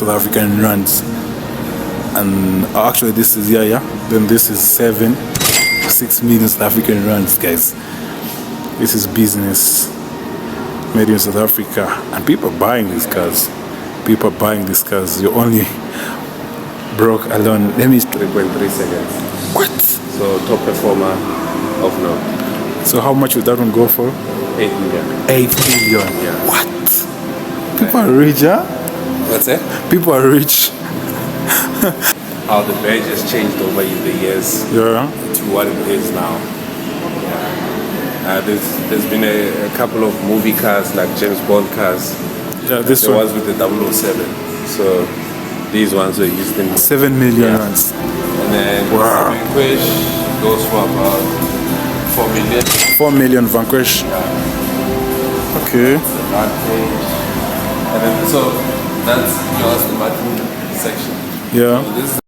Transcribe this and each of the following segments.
South African rands. And actually this is then this is 6 million South African rands, guys. This is business made in South Africa, and people are buying these cars. You're only broke alone. Let me 3.3 seconds. What? So top performer of now. So how much would that one go for? 8 million. 8 million. Yeah. What? People are rich, huh? What's that? People are rich. How the badge has changed over the years Yeah. to what it is now. Yeah. There's been a couple of movie cars like James Bond cars. Yeah, this the one. ones with the 007. So these ones were used in 7 million rands. And then Wow. Vanquish goes for about 4 million. 4 million Vanquish. Yeah. Okay. Advantage. And then so that's your Aston Martin section. Yeah. So this is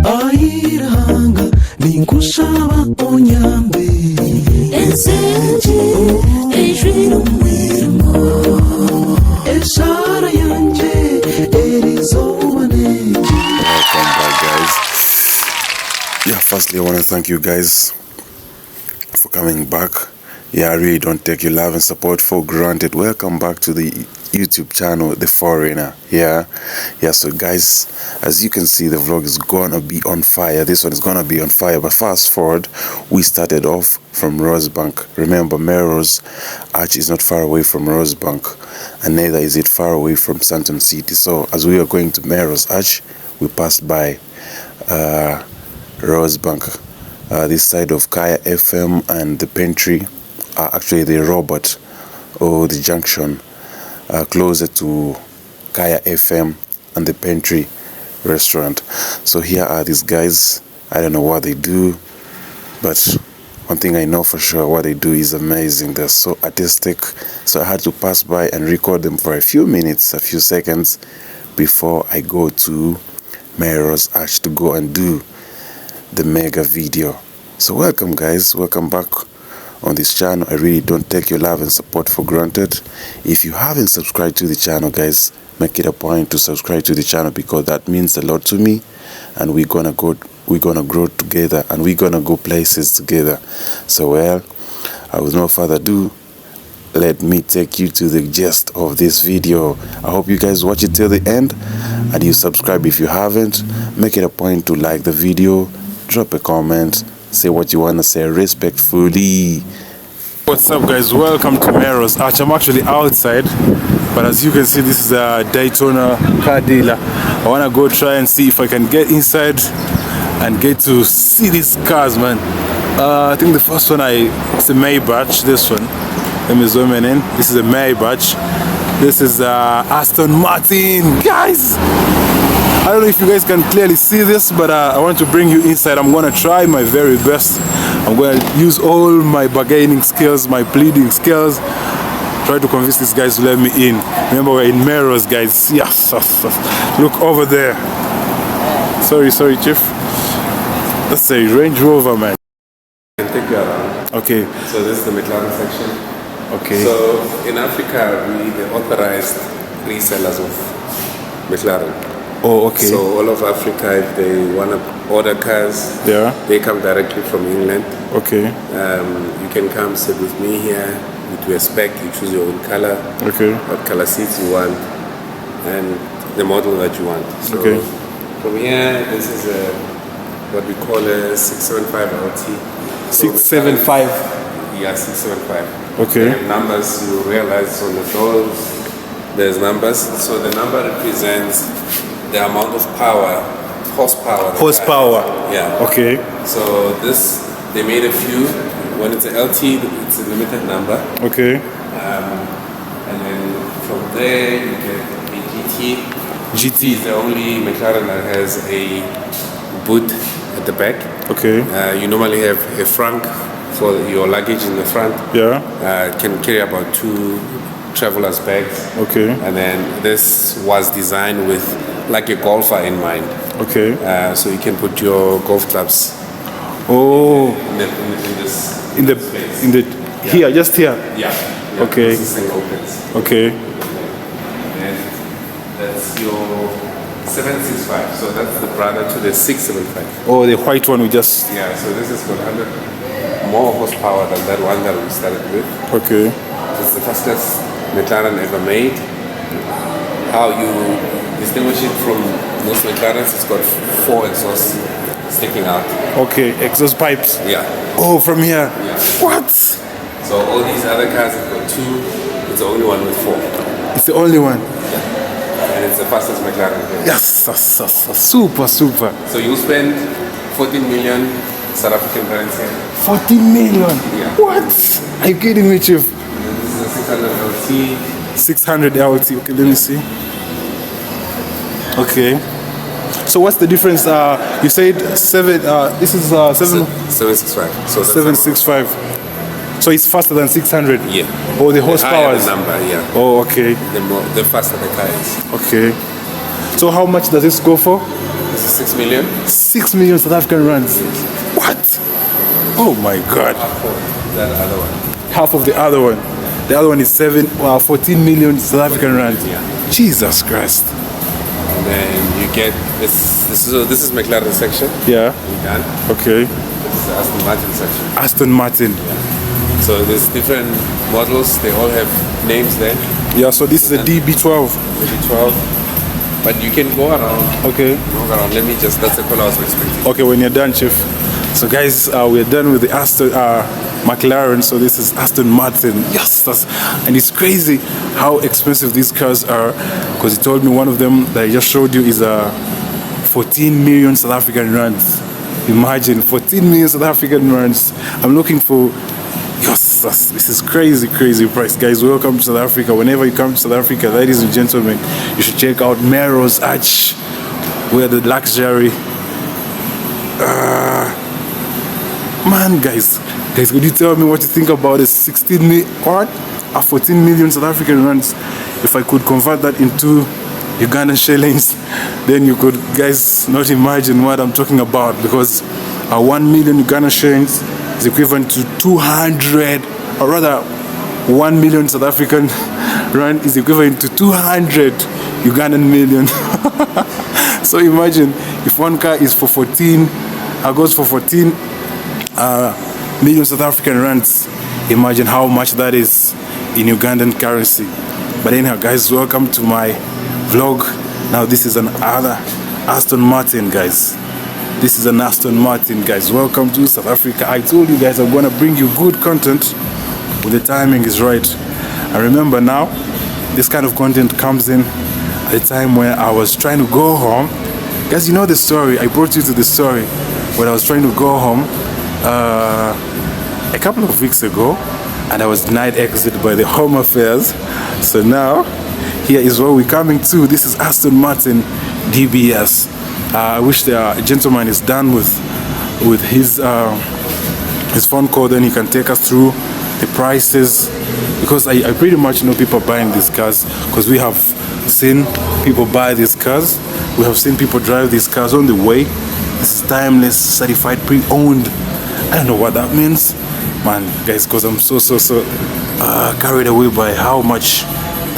Airanga ninkusaba onyambe ensenje ejwira umwirimo esara yanje erizobaneke. Welcome back, guys. Yeah, firstly I want to thank you guys for coming back. Yeah, I really don't take your love and support for granted. Welcome back to the YouTube channel, The Foreigner. Yeah, so guys, as you can see, the vlog is gonna be on fire. This one is gonna be on fire. But fast forward, we started off from Rosebank. Remember, Melrose Arch is not far away from Rosebank, and neither is it far away from Sandton City. So as we are going to Melrose Arch, we passed by Rosebank. This side of Kaya FM and the Pantry, actually the Robert or the junction, closer to Kaya FM and the Pantry restaurant. So here are these guys. I don't know what they do, but one thing I know for sure, what they do is amazing. They're so artistic. So I had to pass by and record them for a few minutes, a few seconds before I go to Melrose Arch to go and do the mega video. So welcome, guys, welcome back on this channel. I really don't take your love and support for granted. If you haven't subscribed to the channel, guys, make it a point to subscribe to the channel, because that means a lot to me, and we're gonna grow together, and we're gonna go places together. So well, with no further ado, let me take you to the gist of this video. I hope you guys watch it till the end, and you subscribe if you haven't. Make it a point to like the video, drop a comment, say what you want to say respectfully. What's up, guys? Welcome to Melrose Arch. I'm actually outside, but as you can see, this is a Daytona car dealer. I want to go try and see if I can get inside and get to see these cars, man. I think the first one it's a Maybach. This one, let me zoom in. This is a Maybach. This is Aston Martin, guys. I don't know if you guys can clearly see this, but I want to bring you inside. I'm gonna try my very best. I'm gonna use all my bargaining skills, my pleading skills, try to convince these guys to let me in. Remember, we're in Melrose, guys. Yes. Look over there. Sorry, Chief. That's a Range Rover, man. I can take you around. Okay. So this is the McLaren section. Okay. So in Africa, we the authorized resellers of McLaren. Oh, okay. So all of Africa, if they want to order cars, they come directly from England. Okay. You can come sit with me here. We do a spec. You choose your own color. Okay. What color seats you want, and the model that you want. So okay. From here, this is what we call a 675 LT. 675. Yeah, 675. Okay. And numbers, you realize on the doors, there's numbers. So the number represents the amount of power, horsepower. Horsepower. Yeah. Okay. So this, they made a few. When it's an LT, it's a limited number. Okay. And then from there, you get a GT. GT is the only McLaren that has a boot at the back. Okay. You normally have a frunk for your luggage in the front. Yeah. Can carry about 2 traveler's bags. Okay. And then this was designed with like a golfer in mind. Okay. So you can put your golf clubs Oh, in this in the space. here, just here. Yeah. Okay. This thing opens. Okay. And that's your 765. So that's the brother to the 675. Oh, the white one we just. Yeah, so this has got 100 more horsepower than that one that we started with. Okay. It's the fastest McLaren ever made. How you distinguish it from most McLarens, it's got 4 exhausts sticking out. Okay, exhaust pipes. Yeah. Oh, from here. Yeah. What? So all these other cars have got 2. It's the only one with 4. It's the only one. And it's the fastest McLaren ever. Yes, super. So you spend 14 million South African currency. 14 million. Yeah. What? Are you kidding me, Chief? And this is a 600 LT. 600 LT. Okay, let me see. Okay. So what's the difference? You said 7. This is 765. So that's 765. So it's faster than 600. Yeah. Oh, the higher horsepower. the number, yeah. Oh, okay. The faster the car is. Okay. So how much does this go for? This is 6 million. 6 million South African rands. What? Oh my God. Half of that other one. Half of the other one. The other one is 14 million South African rands. Yeah. Jesus Christ. And then you get this. This is McLaren section. Yeah. You done. Okay. This is the Aston Martin section. Aston Martin. So there's different models. They all have names there. Yeah. So this is a DB12. Maybe 12. But you can go around. Okay. Walk around. Let me just. That's the call I was expecting. Okay. When you're done, Chief. So guys, we're done with the Aston McLaren. So this is Aston Martin. Yes, and it's crazy how expensive these cars are. Because he told me one of them that I just showed you is 14 million South African rands. Imagine 14 million South African rands. I'm looking for. Yes, this is crazy price. Guys, welcome to South Africa. Whenever you come to South Africa, ladies and gentlemen, you should check out Melrose Arch, where the luxury. Man, guys, could you tell me what you think about this 14 million South African rands? If I could convert that into Ugandan shillings, then you could, guys, not imagine what I'm talking about, because 1 million Ugandan shillings is equivalent to 200, or rather 1 million South African rand is equivalent to 200 Ugandan million. So imagine if one car is for 14, goes for 14 million South African rands. Imagine how much that is in Ugandan currency. But anyhow, guys, welcome to my vlog. Now this is another Aston Martin, guys. This is an Aston Martin, guys. Welcome to South Africa. I told you guys I'm gonna bring you good content when the timing is right. And remember now, this kind of content comes in at the time where I was trying to go home. Guys, you know the story. I brought you to the story when I was trying to go home a couple of weeks ago, and I was denied exit by the Home Affairs. So now, here is where we're coming to. This is Aston Martin DBS. I wish the gentleman is done with his phone call, then he can take us through the prices, because I pretty much know people buying these cars, because we have seen people buy these cars. We have seen people drive these cars on the way. This is timeless, certified, pre-owned. I don't know what that means, man, guys, because I'm so carried away by how much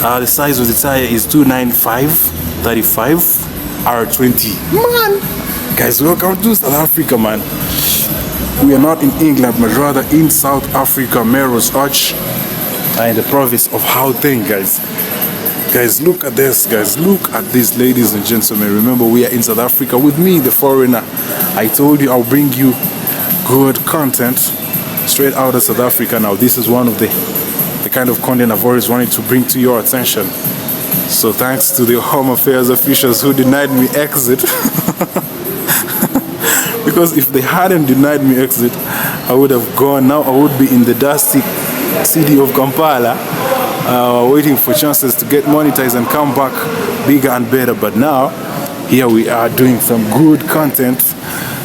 the size of the tire is 295/35 R20. Man, guys, welcome to South Africa, man. We are not in England, but rather in South Africa, Melrose Arch, in the province of Gauteng, guys. Guys, look at this, guys. Look at this, ladies and gentlemen. Remember, we are in South Africa with me, the foreigner. I told you I'll bring you good content straight out of South Africa. Now, this is one of the kind of content I've always wanted to bring to your attention. So thanks to the Home Affairs officials who denied me exit. Because if they hadn't denied me exit, I would have gone. Now I would be in the dusty city of Kampala, waiting for chances to get monetized and come back bigger and better. But now, here we are doing some good content.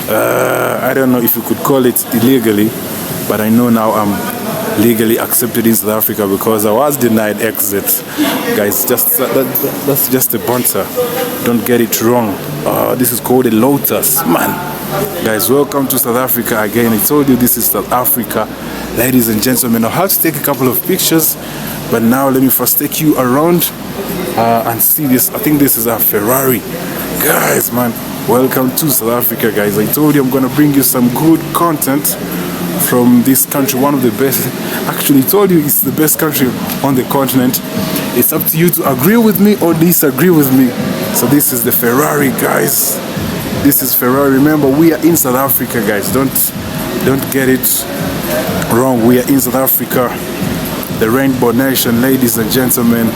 I don't know if you could call it illegally, but I know now I'm legally accepted in South Africa because I was denied exit. Guys, that's just a bonter. Don't get it wrong. This is called a Lotus, man. Guys, welcome to South Africa again. I told you this is South Africa, ladies and gentlemen. I have to take a couple of pictures, but now let me first take you around and see this. I think this is a Ferrari. Guys, man, welcome to South Africa, guys. I told you I'm gonna bring you some good content from this country, one of the best. Actually, told you it's the best country on the continent. It's up to you to agree with me or disagree with me. So this is the Ferrari, guys. This is Ferrari. Remember, we are in South Africa, guys. Don't get it wrong. We are in South Africa, the Rainbow Nation, ladies and gentlemen.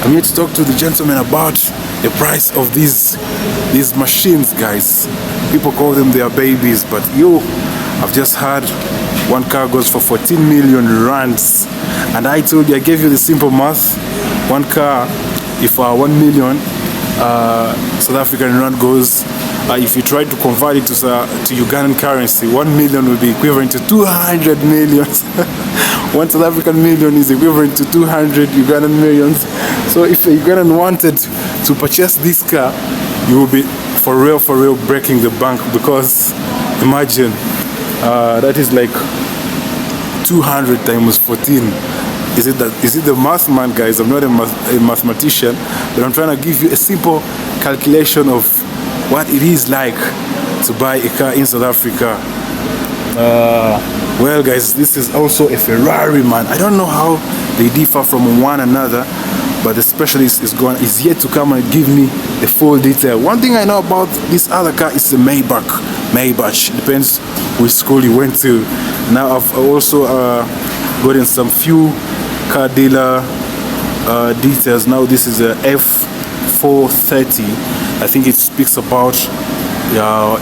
I'm here to talk to the gentleman about the price of these machines, guys. People call them their babies, but I've just heard one car goes for 14 million rands, and I told you, I gave you the simple math. One car, if 1 million South African rand goes, if you try to convert it to Ugandan currency, 1 million will be equivalent to 200 millions. 1 South African million is equivalent to 200 Ugandan millions. So if a Ugandan wanted to purchase this car, you will be for real breaking the bank, because imagine that is like 200 times 14. Is it the math, man, guys? I'm not a mathematician, but I'm trying to give you a simple calculation of what it is like to buy a car in South Africa. Well, guys, this is also a Ferrari, man. I don't know how they differ from one another, but the specialist is yet to come and give me the full detail. One thing I know about this other car is the Maybach. Depends which school you went to. Now I've also gotten some few car dealer details. Now this is a F430. I think it speaks about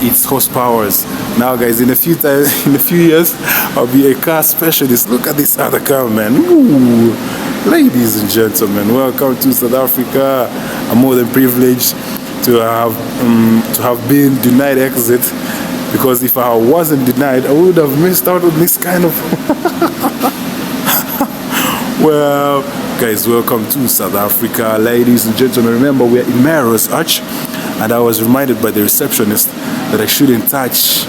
its horsepowers. Now, guys, in a few years, I'll be a car specialist. Look at this other car, man. Ooh. Ladies and gentlemen, welcome to South Africa. I'm more than privileged to have been denied exit, because if I wasn't denied, I would have missed out on this kind of. Well, guys, welcome to South Africa, ladies and gentlemen. Remember, we are in Melrose Arch, and I was reminded by the receptionist that I shouldn't touch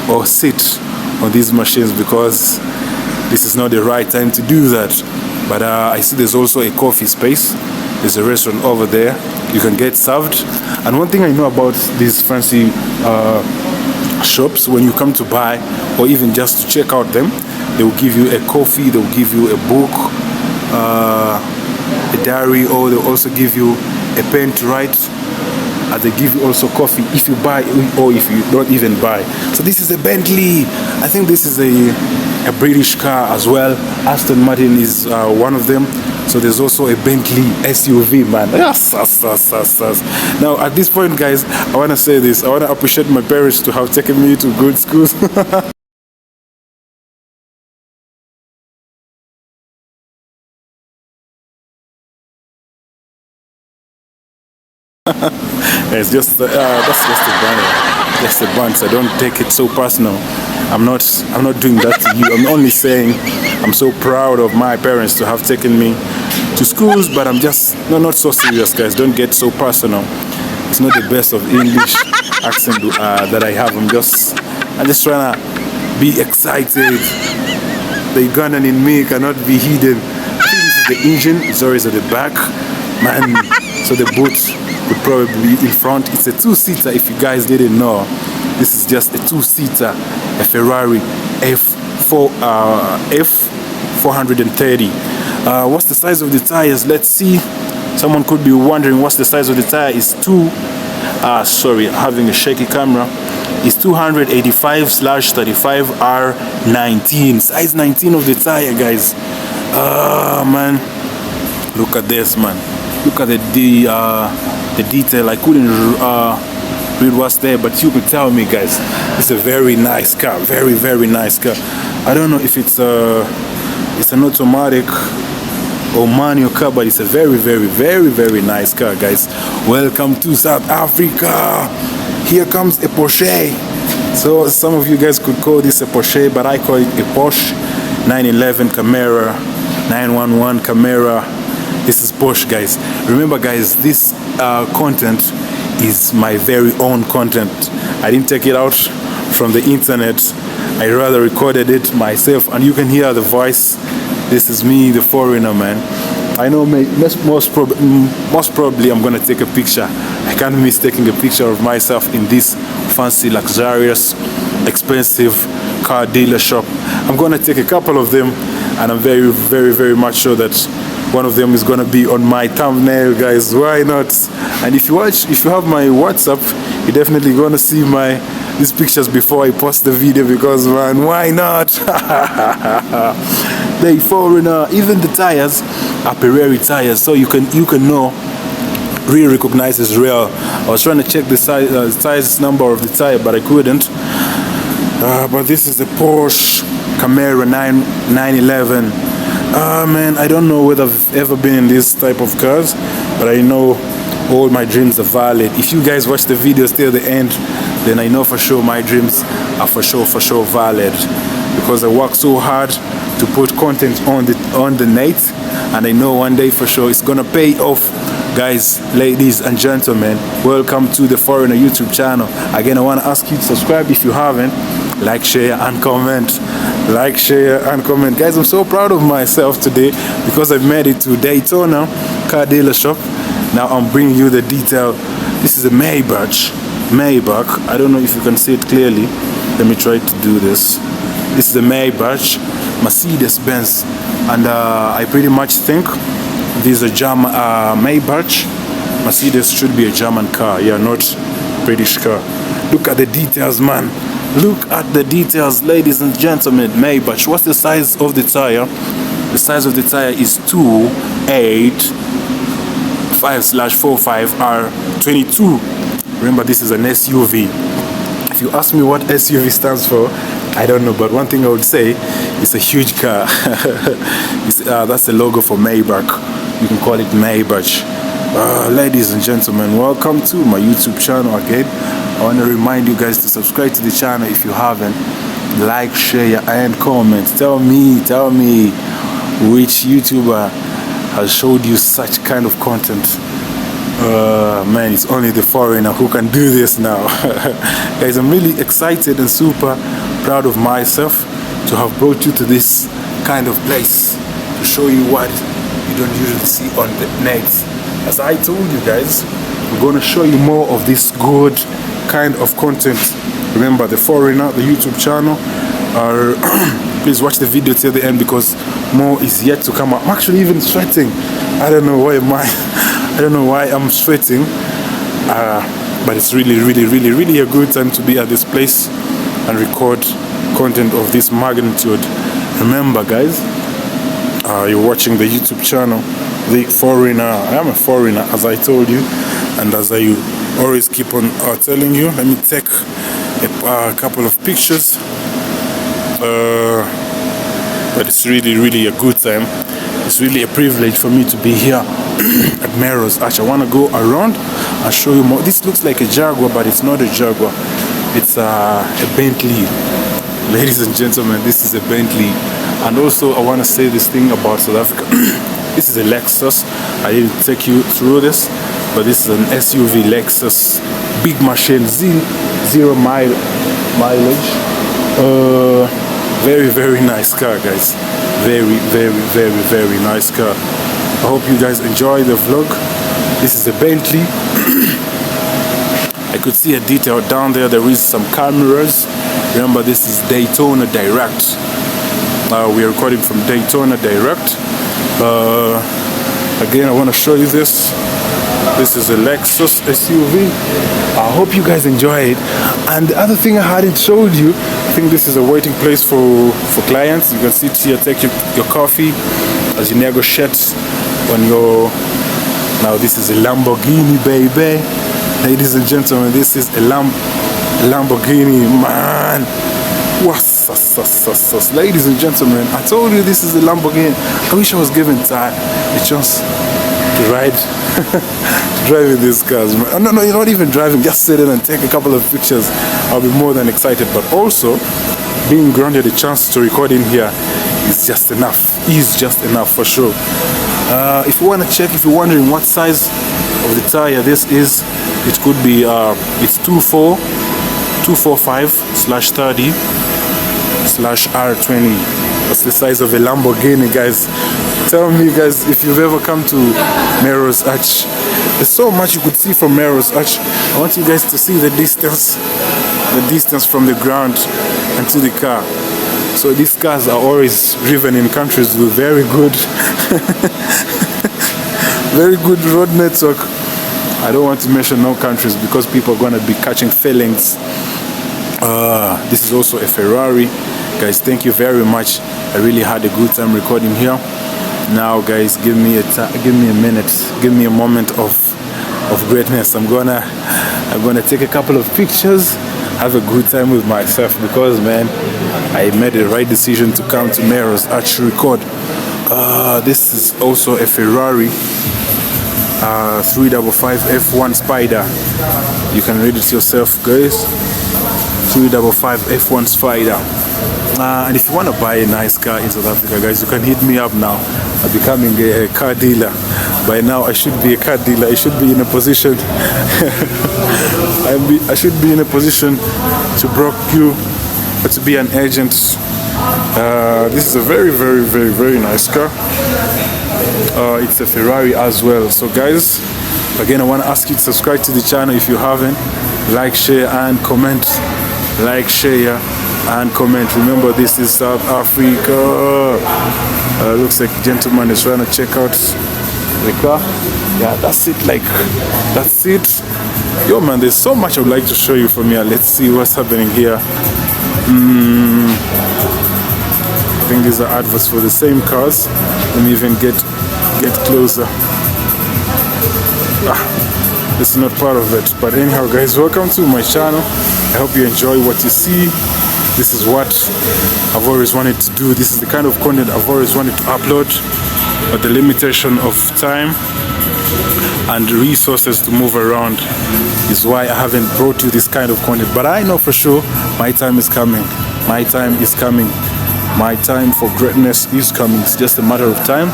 or sit on these machines because this is not the right time to do that. But I see there's also a coffee space. There's a restaurant over there. You can get served. And one thing I know about these fancy shops, when you come to buy or even just to check out them, they will give you a coffee, they will give you a book, a diary, or they'll also give you a pen to write, and they give you also coffee if you buy or if you don't even buy. So this is a Bentley. I think this is a British car as well. Aston Martin is one of them. So there's also a Bentley SUV, man. Yes. Now at this point, guys, I want to say this. I want to appreciate my parents to have taken me to good schools. It's just that's just a bunch. I don't take it so personal. I'm not doing that to you. I'm only saying I'm so proud of my parents to have taken me to schools, but I'm just not so serious, guys. Don't get so personal. It's not the best of English accent that I have. I'm just trying to be excited. The Ugandan in me cannot be hidden. I think this is the engine. It's always at the back, man. So the boot would probably be in front. It's a two-seater, if you guys didn't know. This is just a two-seater, a Ferrari F430. What's the size of the tires? Let's see. Someone could be wondering what's the size of the tire. It's sorry, having a shaky camera. It's 285/35 R19. Size 19 of the tire, guys. Man, look at this, man. Look at the detail. I couldn't read what's there, but you could tell me, guys. It's a very nice car. Very nice car. I don't know if it's an automatic or manual car, but it's a very nice car, guys. Welcome to South Africa. Here comes a Porsche. So some of you guys could call this a Porsche, but I call it a Porsche 911 Camera, 911 Camera. This is Porsche, guys. Remember, guys, this content is my very own content. I didn't take it out from the internet. I rather recorded it myself, and you can hear the voice. This is me, the foreigner, man. I know most probably I'm gonna take a picture. I can't miss taking a picture of myself in this fancy, luxurious, expensive car dealer shop. I'm gonna take a couple of them, and I'm very much sure that one of them is gonna be on my thumbnail, guys. Why not? And if you have my WhatsApp, you're definitely gonna see these pictures before I post the video, because, man, why not? The foreigner, even the tires are Pirelli tires, so you can know, really recognize it's real. I was trying to check the size number of the tire, but I couldn't. But this is the Porsche Camera 911. Man, I don't know whether I've ever been in this type of cars, but I know all my dreams are valid. If you guys watch the videos till the end, then I know for sure my dreams are for sure valid, because I work so hard to put content on the net, and I know one day for sure it's gonna pay off. Guys, ladies and gentlemen, welcome to the Foreigner YouTube channel. Again, I want to ask you to subscribe if you haven't. Like, share and comment. Like, share and comment. Guys, I'm so proud of myself today because I've made it to Daytona car dealer shop. Now I'm bringing you the detail. This is a Maybach. I don't know if you can see it clearly. Let me try to do this. This is a Maybach, Mercedes-Benz, and I pretty much think this is a German Maybach. Mercedes should be a German car, yeah, not British car. Look at the details, man. Look at the details, ladies and gentlemen. Maybach. What's the size of the tire? The size of the tire is 285/45R22. Remember, this is an SUV. If you ask me what SUV stands for, I don't know, but one thing I would say, it's a huge car. That's the logo for Maybach. You can call it Maybach. Ladies and gentlemen, welcome to my YouTube channel again. I want to remind you guys to subscribe to the channel if you haven't. Like, share, and comment. Tell me which YouTuber has showed you such kind of content. Man, it's only the foreigner who can do this now. Guys, I'm really excited and super proud of myself to have brought you to this kind of place to show you what you don't usually see on the net. As I told you guys, I'm going to show you more of this good kind of content. Remember, the foreigner, the YouTube channel, please watch the video till the end, because more is yet to come. I'm actually even sweating. I don't know why I'm sweating, but it's really a good time to be at this place and record content of this magnitude. Remember, guys, you're watching the YouTube channel, the foreigner. I am a foreigner, as I told you, and as I always keep on telling you. Let me take a couple of pictures, but it's really a good time. It's really a privilege for me to be here at Melrose Arch. I want to go around and show you more. This looks like a Jaguar, but it's not a Jaguar. It's a Bentley. Ladies and gentlemen, this is a Bentley. And also, I want to say this thing about South Africa. This is a Lexus. I didn't take you through this, but this is an SUV Lexus, big machine, 0 mileage. Very nice car, guys. Very nice car. I hope you guys enjoy the vlog. This is a Bentley. I could see a detail down there. There is some cameras. Remember, this is Daytona Direct. We are recording from Daytona Direct. Again, I want to show you this. This is a Lexus SUV. I hope you guys enjoy it. And the other thing I hadn't showed you, I think this is a waiting place for clients. You can sit here, take your coffee as you negotiate on your... Now this is a Lamborghini, baby. Ladies and gentlemen, this is a Lamborghini, man. Ladies and gentlemen, I told you this is a Lamborghini. I wish I was given time, a chance to ride, to drive in these cars. No, you're not even driving. Just sit in and take a couple of pictures. I'll be more than excited. But also, being granted a chance to record in here is just enough. Is just enough for sure. If you want to check, if you're wondering what size of the tire this is, it could be it's 245/30/R20. That's the size of a Lamborghini, guys. Tell me, guys, if you've ever come to Melrose Arch. There's so much you could see from Melrose Arch. I want you guys to see the distance from the ground and to the car. So these cars are always driven in countries with very good very good road network. I don't want to mention no countries because people are going to be catching feelings. This is also a Ferrari. Guys, thank you very much. I really had a good time recording here. Now guys, give me a minute, give me a moment of greatness. I'm gonna take a couple of pictures, have a good time with myself, because man, I made the right decision to come to Melrose Arch to record. This is also a Ferrari 355 F1 Spider. You can read it yourself, guys. 355 F1 Spider. And if you want to buy a nice car in South Africa, guys, you can hit me up now. I'm becoming a car dealer. By now I should be a car dealer. I should be in a position I should be in a position to broker you, to be an agent. This is a very, very, very, very nice car. It's a Ferrari as well. So guys, again, I want to ask you to subscribe to the channel if you haven't. Like, share and comment. Like, share and comment. Remember, this is South Africa. Looks like a gentleman is trying to check out the car. Yeah, that's it. Like, that's it. Yo man, there's so much I would like to show you from here. Let's see what's happening here. I think these are adverts for the same cars. Let me even get closer. This is not part of it. But anyhow guys, welcome to my channel. I hope you enjoy what you see. This is what I've always wanted to do. This is the kind of content I've always wanted to upload, but the limitation of time and resources to move around is why I haven't brought you this kind of content. But I know for sure my time is coming. My time is coming. My time for greatness is coming. It's just a matter of time,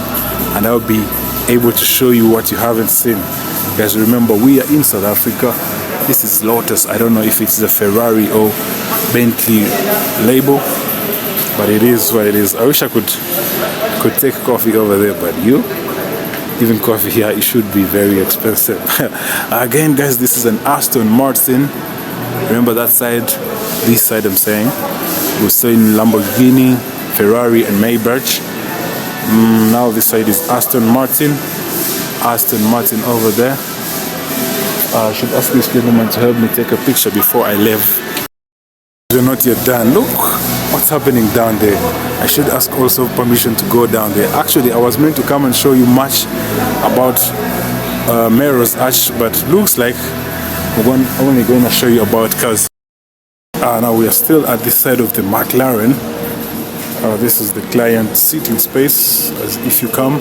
and I'll be able to show you what you haven't seen. Guys, remember, we are in South Africa. This is Lotus. I don't know if it's a Ferrari or Bentley label, but it is what it is. I wish I could take coffee over there, but even coffee here, it should be very expensive. Again guys, this is an Aston Martin. Remember that side, this side I'm saying. We're seeing Lamborghini, Ferrari and Maybach. Now this side is Aston Martin. Aston Martin over there. I should ask this gentleman to help me take a picture before I leave. We're not yet done. Look what's happening down there. I should ask also permission to go down there. Actually, I was meant to come and show you much about Melrose Arch, but looks like I'm only going to show you about cars. Now we are still at this side of the McLaren. This is the client seating space. As if you come,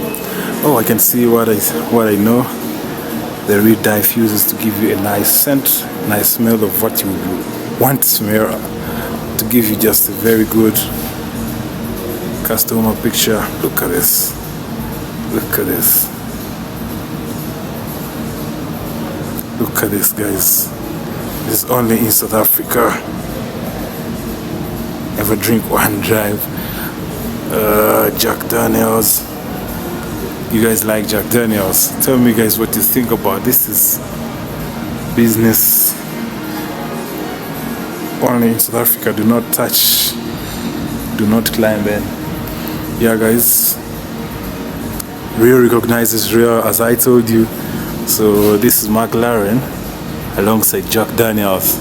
I can see what I know. The reed diffuses to give you a nice scent, nice smell of what you want to smell, to give you just a very good customer picture. Look at this. Look at this. Look at this, guys. This is only in South Africa. Never drink one drive. Jack Daniels. You guys like Jack Daniels? Tell me guys what you think about this. Is business only in South Africa. Do not touch, do not climb in. Yeah guys, real recognizes real, as I told you. So this is McLaren alongside Jack Daniels.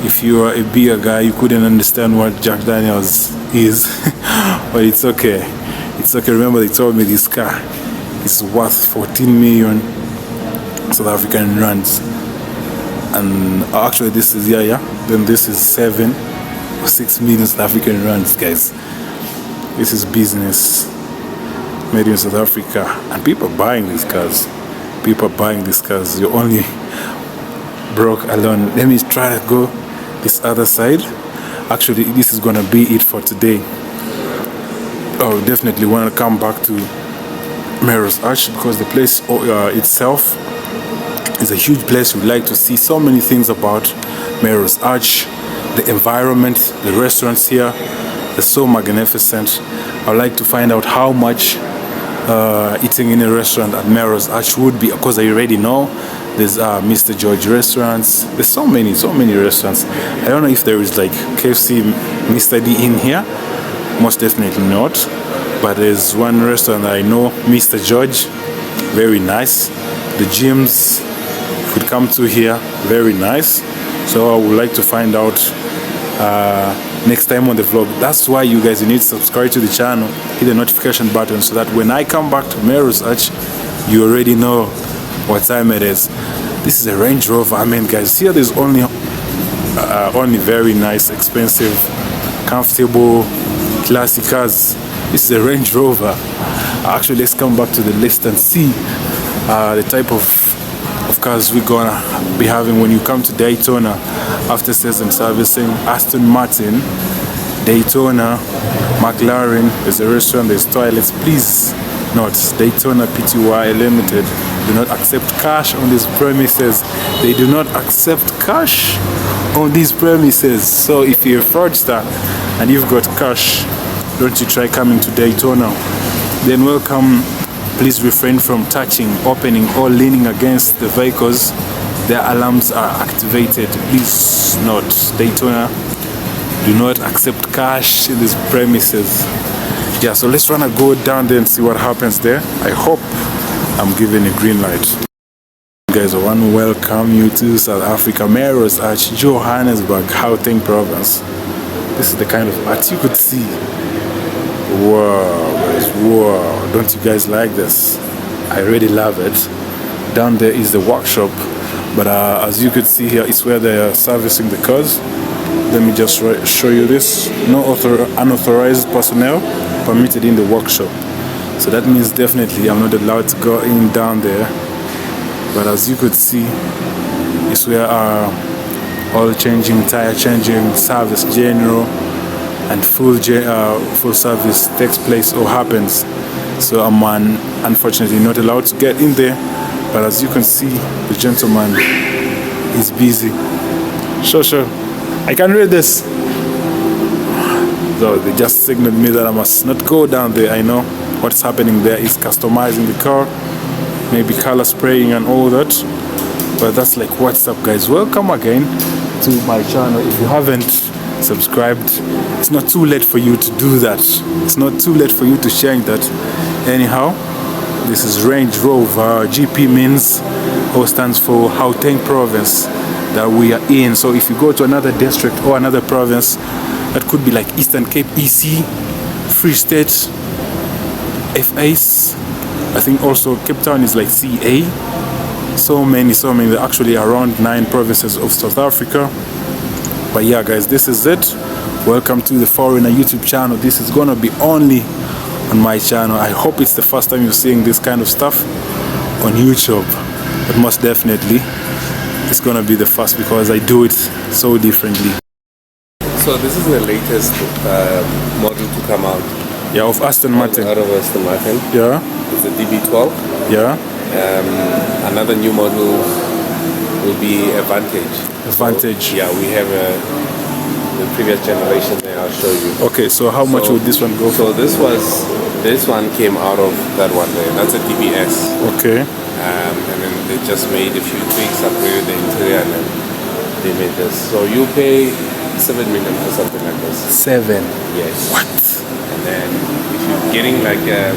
If you are a beer guy, you couldn't understand what Jack Daniels is. But it's okay. It's okay. Remember, they told me this car is worth 14 million South African rands. And actually this is, then this is 7 or 6 million South African rands, guys. This is business made in South Africa. And people are buying these cars. People are buying these cars. You're only broke alone. Let me try to go this other side. Actually, this is gonna be it for today. I definitely want to come back to Melrose Arch because the place itself is a huge place. We'd like to see so many things about Melrose Arch, the environment, the restaurants here. They're so magnificent. I'd like to find out how much eating in a restaurant at Melrose Arch would be, because I already know there's Mr. George restaurants. There's so many restaurants. I don't know if there is like KFC Mr. D in here. Most definitely not. But there's one restaurant that I know, Mr. George, very nice. The gyms could come to here, very nice. So I would like to find out next time on the vlog. That's why you guys, you need to subscribe to the channel, hit the notification button so that when I come back to Melrose Arch, you already know what time it is. This is a Range Rover. I mean, guys, here there's only very nice, expensive, comfortable, classic cars. This is a Range Rover. Actually, let's come back to the list and see the type of cars we're gonna be having when you come to Daytona after sales and servicing. Aston Martin, Daytona, McLaren. There's a restaurant, there's toilets. Please note, Daytona Pty Limited do not accept cash on these premises. They do not accept cash on these premises. So if you're a fraudster and you've got cash, don't you try coming to Daytona. Then welcome. Please refrain from touching, opening, or leaning against the vehicles. Their alarms are activated. Please note, Daytona do not accept cash in these premises. Yeah, so let's wanna go down there and see what happens there. I hope I'm given a green light. Guys, I want to welcome you to South Africa, Melrose Arch, Johannesburg, Gauteng province. This is the kind of art you could see. Wow, guys, wow. Don't you guys like this? I really love it. Down there is the workshop, but as you could see here, it's where they are servicing the cars. Let me just show you this. No unauthorized personnel permitted in the workshop. So that means definitely I'm not allowed to go in down there. But as you could see, it's where oil changing, tire changing, service general, and full service takes place or happens. So I'm unfortunately not allowed to get in there. But as you can see, the gentleman is busy. Sure. I can read this. So they just signaled me that I must not go down there. I know what's happening there is customizing the car, maybe color spraying and all that. But that's like, what's up, guys? Welcome again to my channel. If you haven't subscribed, it's not too late for you to do that. It's not too late for you to change that. Anyhow, this is Range Rover. GP means, or stands for Gauteng province that we are in. So if you go to another district or another province, that could be like Eastern Cape, EC, Free State, FAs. I think also Cape Town is like CA. So many. There are actually around 9 provinces of South Africa. But yeah, guys, this is it. Welcome to the Foreigner YouTube channel. This is gonna be only on my channel. I hope it's the first time you're seeing this kind of stuff on YouTube, but most definitely it's gonna be the first because I do it so differently. So this is the latest model to come out. Yeah, of Aston Martin. Out of Aston Martin. Yeah. It's the DB12. Yeah. Another new model will be a Vantage. Vantage. So, yeah, we have the previous generation there. I'll show you. Okay, so how much would this one go for? So this one came out of that one there. That's a DBS. Okay. And then they just made a few tweaks, upgraded the interior, and then they made this. So you pay 7 million for something like this. 7. Yes. What? And then if you're getting like a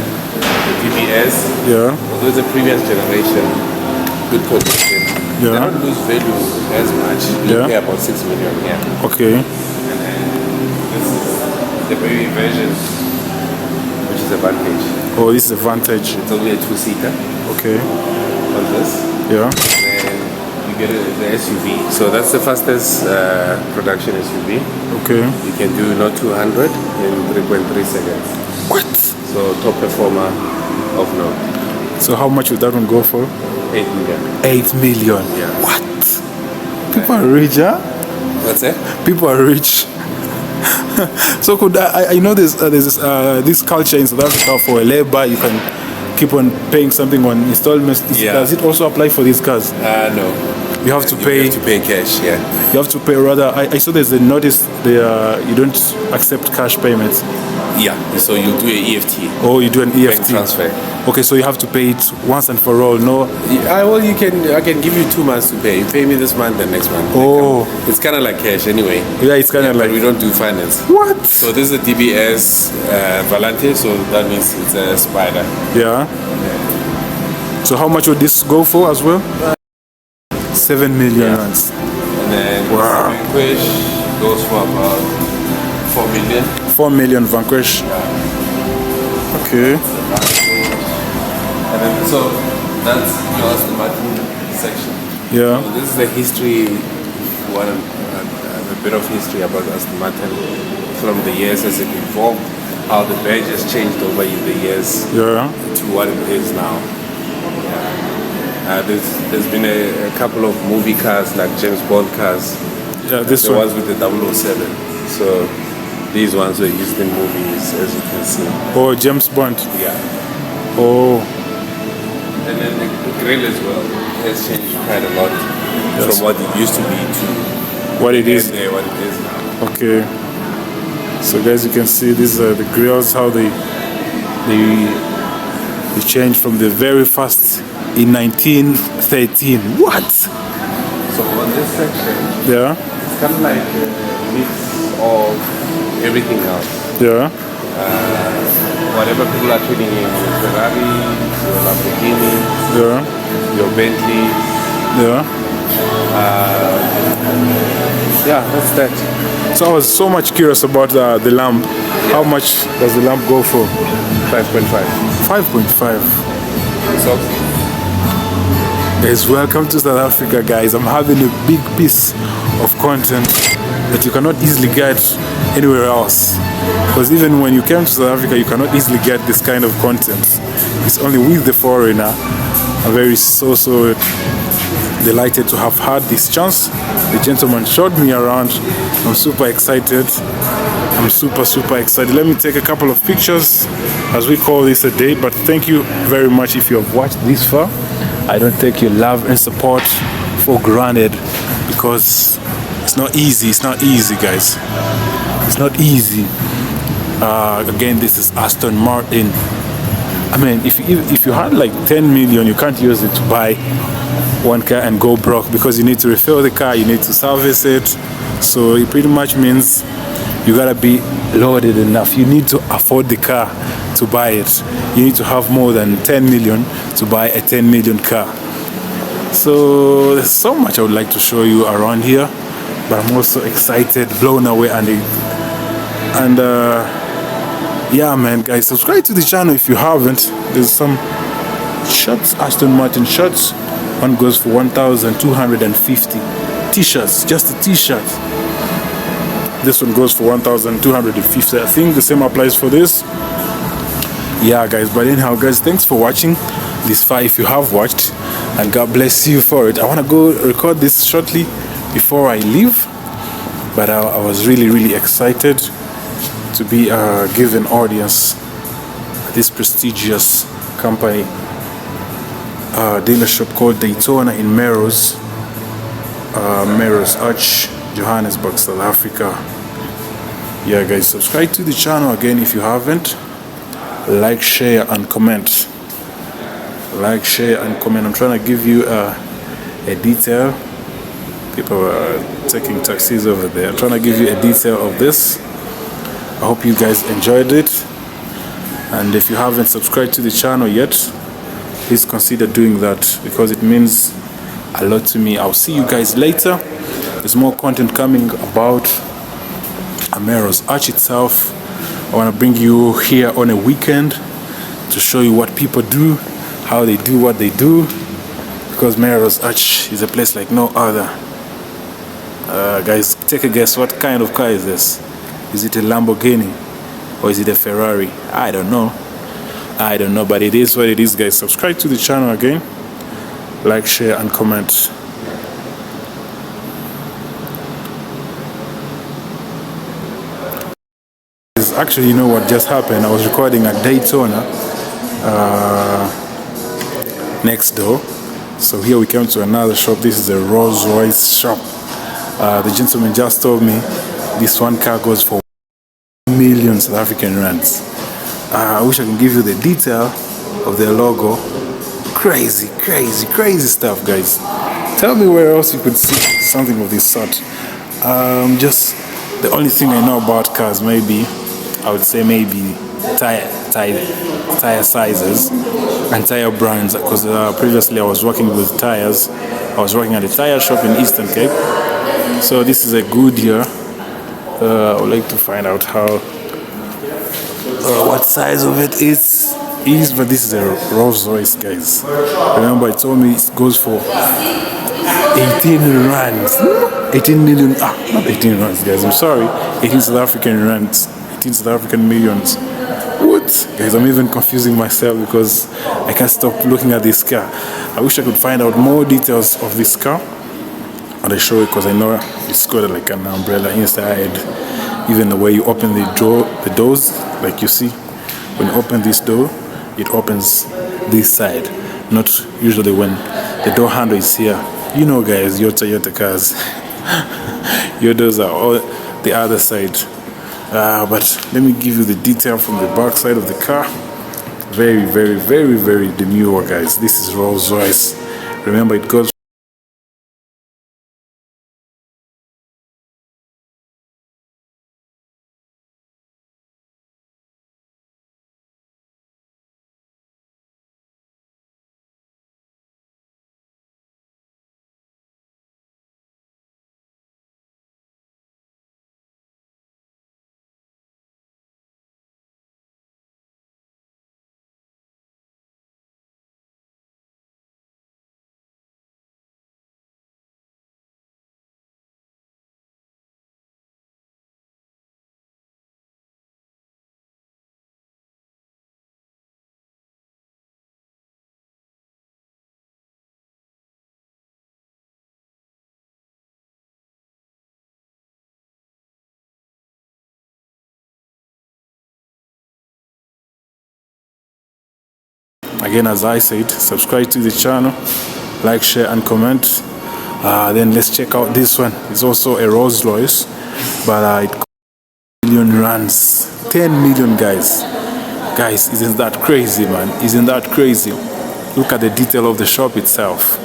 DBS, Yeah. although it's a previous generation, good condition, they Yeah. don't lose value as much. You Yeah. pay about 6 million here. Okay. And then this is the baby version, which is a Vantage. Oh, this is a Vantage. It's only a 2-seater Okay. on this. Yeah. And you get the SUV. So that's the fastest production SUV. Okay. You can do not 200 in 3.3 seconds. What? So top performer of note. So how much would that one go for? 8 million. 8 million. Yeah. What? People are rich, huh? What's that? People are rich. So could I know there's this culture in South Africa for a labor you can keep on paying something on installments. Does it also apply for these cars? No. You have to pay. You have to pay cash. Yeah. You have to pay rather. I saw there's a notice there. You don't accept cash payments. Yeah. So you do an EFT. Oh, you do an EFT transfer. Okay, so you have to pay it once and for all. No. Well, I can give you 2 months to pay. You pay me this month and next month. Oh. It's kind of like cash anyway. Yeah, it's kind of like. But we don't do finance. What? So this is a DBS Valente. So that means it's a Spider. Yeah. So how much would this go for as well? 7 million rands. And then Vanquish goes for about 4 million. 4 million Vanquish. Okay. And then so that's your Aston Martin section. Yeah. So this is the history. A bit of history about Aston Martin from the years as it evolved, how the badge has changed over the years to what it is now. There's been a couple of movie cars like James Bond cars. Yeah, this one. one. The ones with the 007. So these ones were used in movies, as you can see. Oh, James Bond. Yeah. Oh. And then the grill as well has changed quite a lot from what it used to be to what it is. What it is now. Okay. So guys, you can see these are the grills, how they changed from the very first in 1913. What? So on this section, it's kind of like a mix of everything else. Yeah. Whatever people are trading in, your Ferrari, your Lamborghini, your Bentley. That's that. So I was so much curious about the lamp. How much does the lamp go for? 5.5. 5.5. So Guys, welcome to South Africa, guys. I'm having a big piece of content that you cannot easily get anywhere else. Because even when you came to South Africa, you cannot easily get this kind of content. It's only with the foreigner. I'm very so delighted to have had this chance. The gentleman showed me around. I'm super excited. I'm super excited. Let me take a couple of pictures as we call this a day. But thank you very much if you have watched this far. I don't take your love and support for granted because it's not easy. It's not easy, guys. It's not easy. Again, this is Aston Martin. I mean, if you had like 10 million, you can't use it to buy one car and go broke because you need to refill the car, you need to service it. So it pretty much means you gotta be loaded enough. You need to afford the car to buy it. You need to have more than 10 million to buy a 10 million car. So there's so much I would like to show you around here, but I'm also excited, blown away, and yeah, man, guys, subscribe to the channel if you haven't. There's some shirts, Aston Martin shirts. One goes for 1,250. T-shirts, just a t-shirt. This one goes for 1,250. I think the same applies for this. Yeah, guys, but anyhow, guys, thanks for watching this far if you have watched, and God bless you for it. I want to go record this shortly before I leave, but I was really excited to be given audience at this prestigious company dealership called Daytona in Melrose Arch, Johannesburg, South Africa. Yeah, guys, subscribe to the channel again if you haven't. Like, share, and comment. Like, share, and comment. I'm trying to give you a detail. People are taking taxis over there. I'm trying to give you a detail of this. I hope you guys enjoyed it. And if you haven't subscribed to the channel yet, please consider doing that because it means a lot to me. I'll see you guys later. There's more content coming about Melrose Arch itself. I want to bring you here on a weekend to show you what people do, how they do what they do, because Melrose Arch is a place like no other. Guys, take a guess. What kind of car is this? Is it a Lamborghini or is it a Ferrari? I don't know, but it is what it is, guys. Subscribe to the channel again, like, share, and comment. Actually, you know what just happened? I was recording at Daytona next door. So here we came to another shop. This is a Rolls Royce shop. The gentleman just told me this one car goes for 1 million South African rands. I wish I can give you the detail of their logo. Crazy, crazy, crazy stuff, guys. Tell me where else you could see something of this sort. Just the only thing I know about cars, maybe I would say maybe tire sizes and tire brands, because previously I was working with tires. I was working at a tire shop in Eastern Cape. So this is a Goodyear. I would like to find out how what size of it is, but this is a Rolls Royce, guys. Remember, it told me it goes for 18 rands. 18 million, not 18 rands, guys, I'm sorry. 18 South African rands, 18 South African millions. What? Guys, I'm even confusing myself because I can't stop looking at this car. I wish I could find out more details of this car. And I show it because I know it's got like an umbrella inside. Even the way you open the doors, like you see, when you open this door, it opens this side. Not usually when the door handle is here. You know, guys, your Toyota cars, your doors are all the other side. But let me give you the detail from the back side of the car. Very, very, very, very demure, guys. This is Rolls Royce. Remember, it goes again, as I said, subscribe to the channel, like, share and comment. Then let's check out this one. It's also a Rolls Royce, but it costs 1 million rands, 10 million, guys. Guys, isn't that crazy, man? Isn't that crazy? Look at the detail of the shop itself.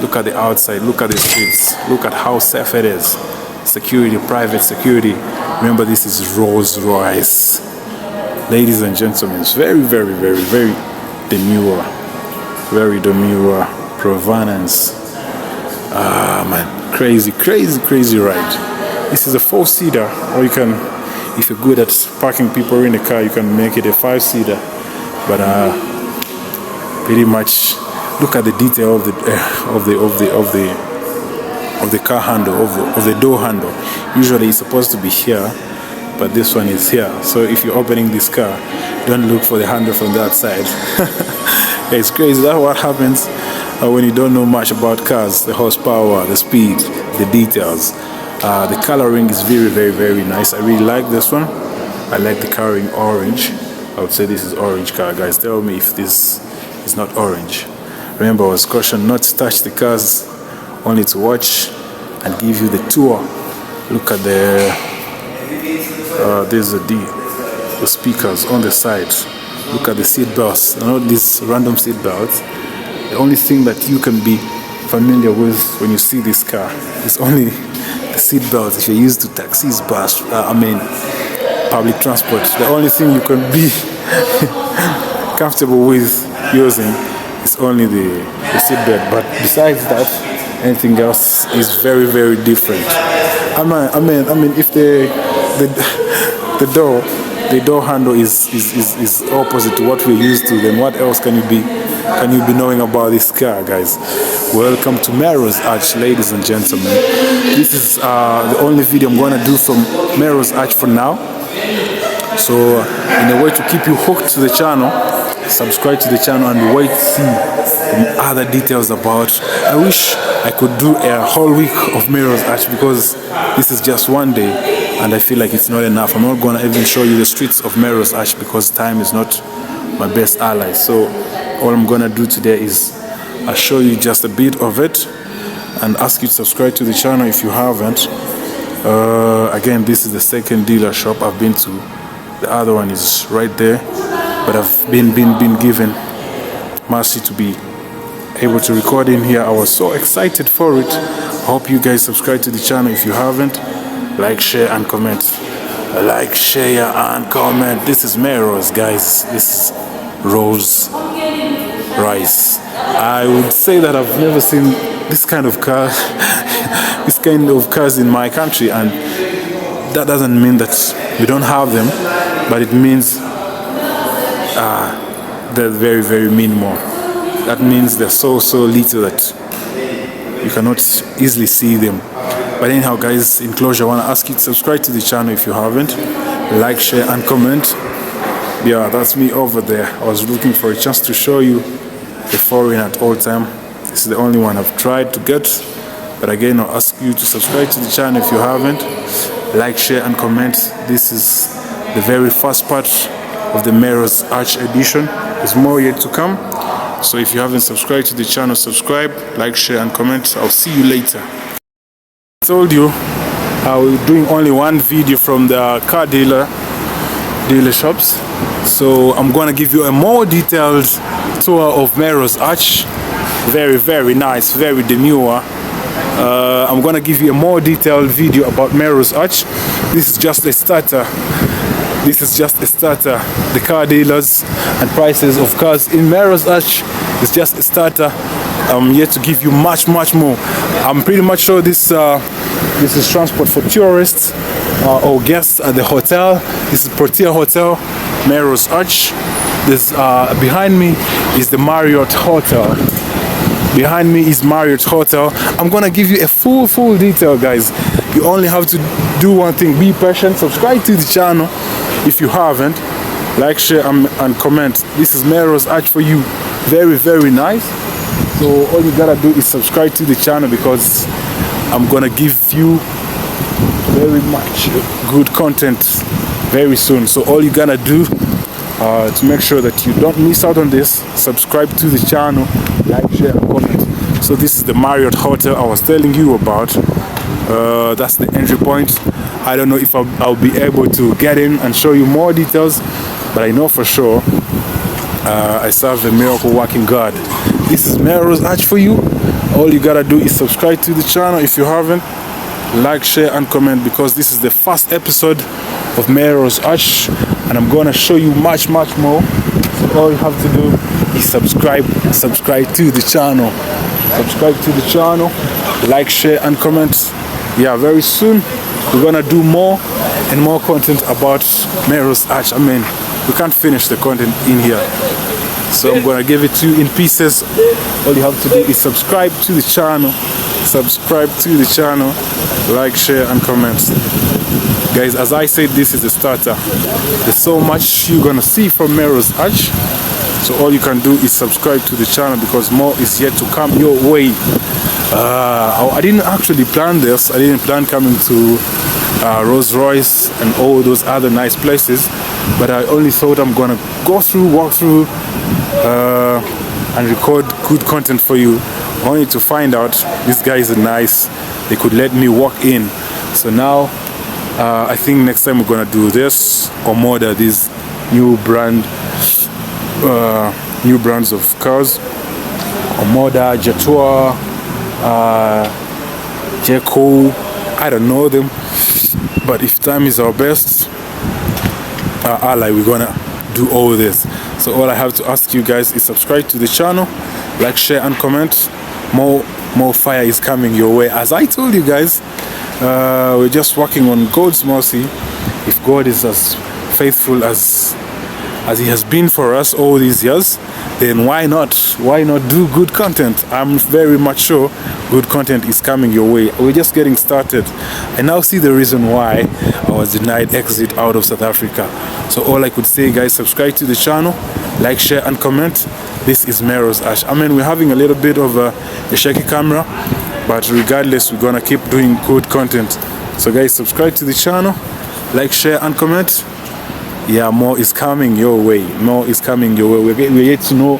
Look at the outside, look at the streets, look at how safe it is. Security, private security. Remember, this is Rolls Royce. Ladies and gentlemen, it's very, very, very, very demure, provenance. Man, crazy, crazy, crazy ride. This is a 4-seater, or you can, if you're good at parking people in the car, you can make it a 5-seater. But pretty much, look at the detail of the car handle, of the door handle. Usually it's supposed to be here, but this one is here. So if you're opening this car, don't look for the handle from that side. It's crazy. That's what happens when you don't know much about cars. The horsepower, the speed, the details. The coloring is very, very, very nice. I really like this one. I like the coloring orange. I would say this is orange car, guys. Tell me if this is not orange. Remember, I was cautioned not to touch the cars, only to watch and give you the tour. Look at the there's the speakers on the side. Look at the seat belts, not these random seat belts. The only thing that you can be familiar with when you see this car is only the seat belts. If you're used to taxis, bus, public transport, the only thing you can be comfortable with using is only the seat belt. But besides that, anything else is very, very different. I mean, if the door handle is opposite to what we're used to, then what else can you be knowing about this car, guys? Welcome to Melrose Arch, ladies and gentlemen. This is the only video I'm going to do from Melrose Arch for now. So in a way to keep you hooked to the channel, subscribe to the channel and wait to see other details about. I wish I could do a whole week of Melrose Arch, because this is just one day. and I feel like it's not enough. I'm not gonna even show you the streets of Melrose Arch because time is not my best ally. So all I'm gonna do today is I'll show you just a bit of it and ask you to subscribe to the channel if you haven't. Again, this is the second dealer shop I've been to. The other one is right there, but I've been given mercy to be able to record in here. I was so excited for it. Hope you guys subscribe to the channel if you haven't. Like, share and comment. Like, share and comment. This is Melrose, guys. This is Rose Rice. I would say that I've never seen this kind of car this kind of cars in my country, and that doesn't mean that we don't have them, but it means they're very, very minimal. That means they're so little that you cannot easily see them. But anyhow, guys, in closure, I want to ask you to subscribe to the channel if you haven't. Like, share and comment. Yeah, that's me over there. I was looking for a chance to show you the foreign at all time. This is the only one I've tried to get. But again, I'll ask you to subscribe to the channel if you haven't. Like, share and comment. This is the very first part of the Melrose Arch edition. There's more yet to come. So if you haven't subscribed to the channel, subscribe, like, share and comment. I'll see you later. I told you I was doing only one video from the car dealerships. So I'm gonna give you a more detailed tour of Melrose Arch. Very, very nice, very demure. I'm gonna give you a more detailed video about Melrose Arch. This is just a starter. This is just a starter. The car dealers and prices of cars in Melrose Arch is just a starter. I'm yet to give you much more. I'm pretty much sure this is transport for tourists or guests at the hotel. This is Protea Hotel, Melrose Arch. This behind me is the Marriott Hotel. Behind me is Marriott Hotel. I'm gonna give you a full detail, guys. You only have to do one thing: be patient. Subscribe to the channel if you haven't. Like, share and comment. This is Melrose Arch for you. Very, very nice. So all you gotta do is subscribe to the channel because I'm gonna give you very much good content very soon. So all you gotta do to make sure that you don't miss out on this, subscribe to the channel, like, share and comment. So this is the Marriott Hotel I was telling you about. That's the entry point. I don't know if I'll be able to get in and show you more details, but I know for sure I serve a miracle working God. This is Melrose Arch for you. All you gotta do is subscribe to the channel if you haven't. Like, share and comment because this is the first episode of Melrose Arch and I'm gonna show you much more. So all you have to do is subscribe to the channel. Subscribe to the channel, like, share and comment. Yeah, very soon we're gonna do more and more content about Melrose Arch. I mean, we can't finish the content in here, so I'm gonna give it to you in pieces. All you have to do is subscribe to the channel, like, share and comment. Guys, as I said, this is the starter. There's so much you're gonna see from Melrose Arch, so all you can do is subscribe to the channel because more is yet to come your way. I didn't actually plan this. I didn't plan coming to Rolls Royce and all those other nice places, but I only thought I'm gonna walk through and record good content for you, only to find out these guys are nice. They could let me walk in. So now I think next time we're gonna do this or model these new brands of cars. Omoda, Jatua, Jeko, I don't know them, but if time is our best ally, we're gonna do all this. So all I have to ask you guys is subscribe to the channel, like, share and comment. More fire is coming your way. As I told you guys, we're just working on God's mercy. If God is as faithful as He has been for us all these years, then why not do good content? I'm very much sure good content is coming your way. We're just getting started. I now see the reason why I was denied exit out of South Africa. So all I could say, guys, subscribe to the channel, like, share and comment. This is Melrose Arch. I mean, we're having a little bit of a shaky camera, but regardless, we're gonna keep doing good content. So guys, subscribe to the channel, like, share and comment. Yeah, more is coming your way. More is coming your way. We're yet to know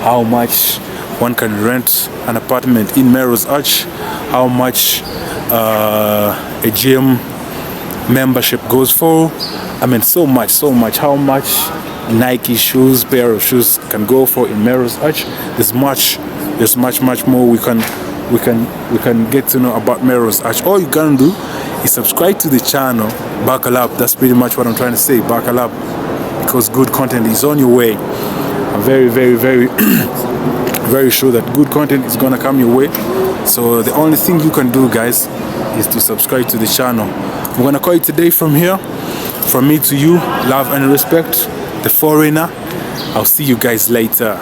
how much one can rent an apartment in Melrose Arch, how much a gym membership goes for. I mean, so much. How much Nike shoes, pair of shoes can go for in Melrose Arch. There's much more we can get to know about Melrose Arch. All you can do is subscribe to the channel, buckle up. That's pretty much what I'm trying to say, buckle up, because good content is on your way. I'm very very sure that good content is gonna come your way. So the only thing you can do, guys, is to subscribe to the channel. I'm gonna call it today from here. From me to you, love and respect, the foreigner. I'll see you guys later.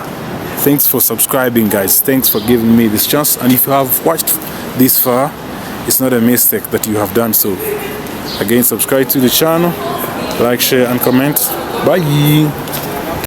Thanks for subscribing, guys. Thanks for giving me this chance. And if you have watched this far, it's not a mistake that you have done so. Again, subscribe to the channel, like, share and comment. Bye.